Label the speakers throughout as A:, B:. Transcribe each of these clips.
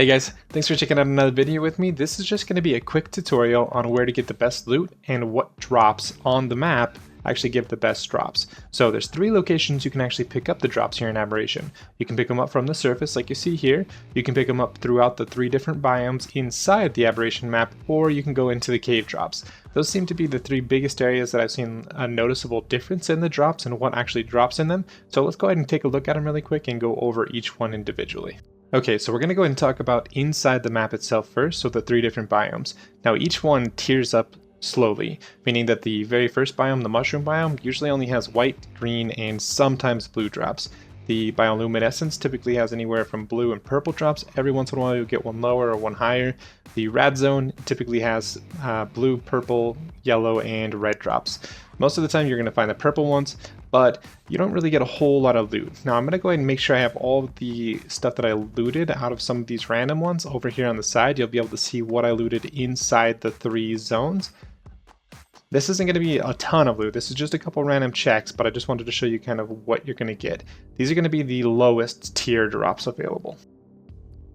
A: Hey guys, thanks for checking out another video with me. This is just going to be a quick tutorial on where to get the best loot and what drops on the map actually give the best drops. So there's 3 locations you can actually pick up the drops here in Aberration. You can pick them up from the surface like you see here, you can pick them up throughout the 3 different biomes inside the Aberration map, or you can go into the cave drops. Those seem to be the 3 biggest areas that I've seen a noticeable difference in the drops and what actually drops in them. So let's go ahead and take a look at them really quick and go over each one individually. Okay, so we're going to go ahead and talk about inside the map itself first, so the 3 different biomes. Now each one tiers up slowly, meaning that the very first biome, the mushroom biome, usually only has white, green, and sometimes blue drops. The bioluminescence typically has anywhere from blue and purple drops. Every once in a while you'll get one lower or one higher. The rad zone typically has blue, purple, yellow, and red drops. Most of the time you're going to find the purple ones, but you don't really get a whole lot of loot. Now I'm going to go ahead and make sure I have all the stuff that I looted out of some of these random ones over here on the side. You'll be able to see what I looted inside the 3 zones. This isn't going to be a ton of loot, this is just a couple random checks, but I just wanted to show you kind of what you're going to get. These are going to be the lowest tier drops available.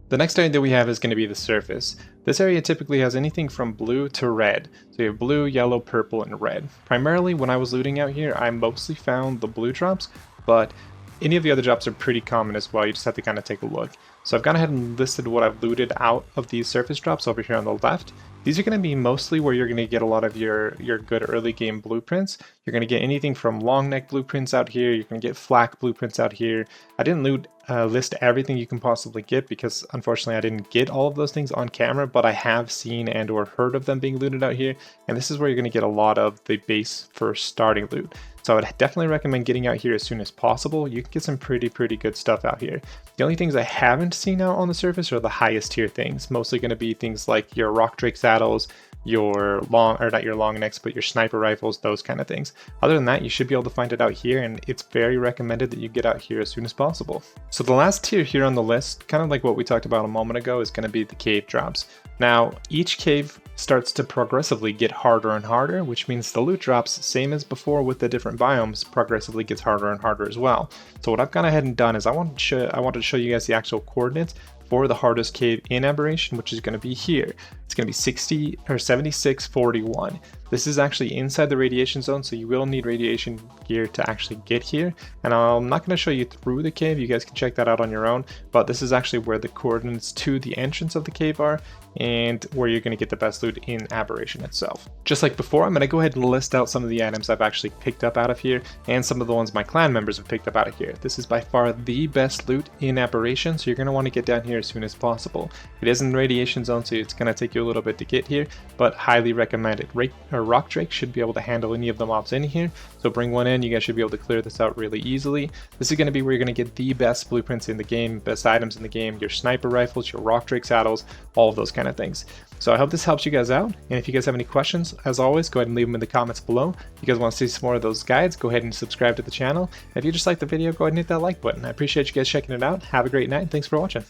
A: The next area that we have is going to be the surface. This area typically has anything from blue to red. So you have blue, yellow, purple, and red. Primarily when I was looting out here, I mostly found the blue drops, but any of the other drops are pretty common as well. You just have to kind of take a look. So I've gone ahead and listed what I've looted out of these surface drops over here on the left. These are going to be mostly where you're going to get a lot of your good early game blueprints. You're going to get anything from Longkneck blueprints out here. You're going to get flak blueprints out here. I didn't list everything you can possibly get because unfortunately I didn't get all of those things on camera, but I have seen and or heard of them being looted out here. And this is where you're going to get a lot of the base for starting loot. So I would definitely recommend getting out here as soon as possible. You can get some pretty good stuff out here. The only things I haven't seen out on the surface are the highest tier things. Mostly going to be things like your rock drake saddles, your not your long necks, but your sniper rifles, those kind of things. Other than that, you should be able to find it out here, and it's very recommended that you get out here as soon as possible. So the last tier here on the list, kind of like what we talked about a moment ago, is going to be the cave drops. Now, each cave starts to progressively get harder and harder, which means the loot drops, same as before with the different biomes, progressively gets harder and harder as well. So what I've gone ahead and done is I wanted to show you guys the actual coordinates for the hardest cave in Aberration, which is going to be here. It's going to be 7641. This is actually inside the radiation zone, so you will need radiation gear to actually get here. And I'm not going to show you through the cave, you guys can check that out on your own, but this is actually where the coordinates to the entrance of the cave are and where you're going to get the best loot in Aberration itself. Just like before, I'm going to go ahead and list out some of the items I've actually picked up out of here and some of the ones my clan members have picked up out of here. This is by far the best loot in Aberration, so you're going to want to get down here as soon as possible. It is in the radiation zone, so it's going to take you a little bit to get here, but highly recommend it. Rock Drake should be able to handle any of the mobs in here, so bring one in. You guys should be able to clear this out really easily. This is going to be where you're going to get the best blueprints in the game, best items in the game, your sniper rifles, your rock drake saddles, all of those kind of things. So I hope this helps you guys out, and if you guys have any questions, as always, go ahead and leave them in the comments below. If you guys want to see some more of those guides, go ahead and subscribe to the channel. And if you just like the video, go ahead and hit that like button. I appreciate you guys checking it out. Have a great night, and thanks for watching.